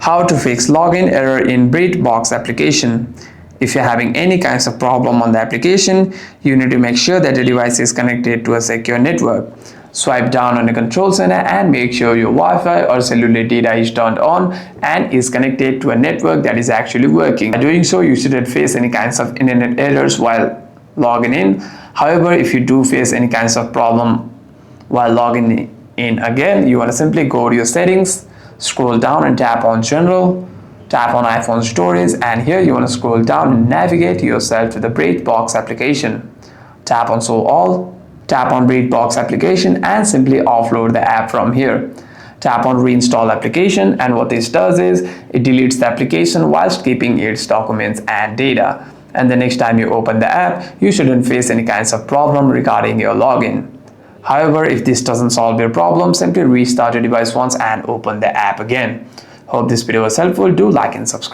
How to fix login error in BritBox application. If you're having any kinds of problem on the application, you need to make sure that the device is connected to a secure network. Swipe down on the control center and make sure your Wi-Fi or cellular data is turned on and is connected to a network that is actually working. By doing so, you shouldn't face any kinds of internet errors while logging in. However, if you do face any kinds of problem while logging in again, you want to simply go to your settings, scroll down and tap on general, tap on iPhone storage, and here you want to scroll down and navigate yourself to the BritBox application. Tap on show all, tap on BritBox application and simply offload the app from here. Tap on reinstall application, and what this does is it deletes the application whilst keeping its documents and data. And the next time you open the app, you shouldn't face any kinds of problem regarding your login. However, if this doesn't solve your problem, simply restart your device once and open the app again. Hope this video was helpful. Do like and subscribe.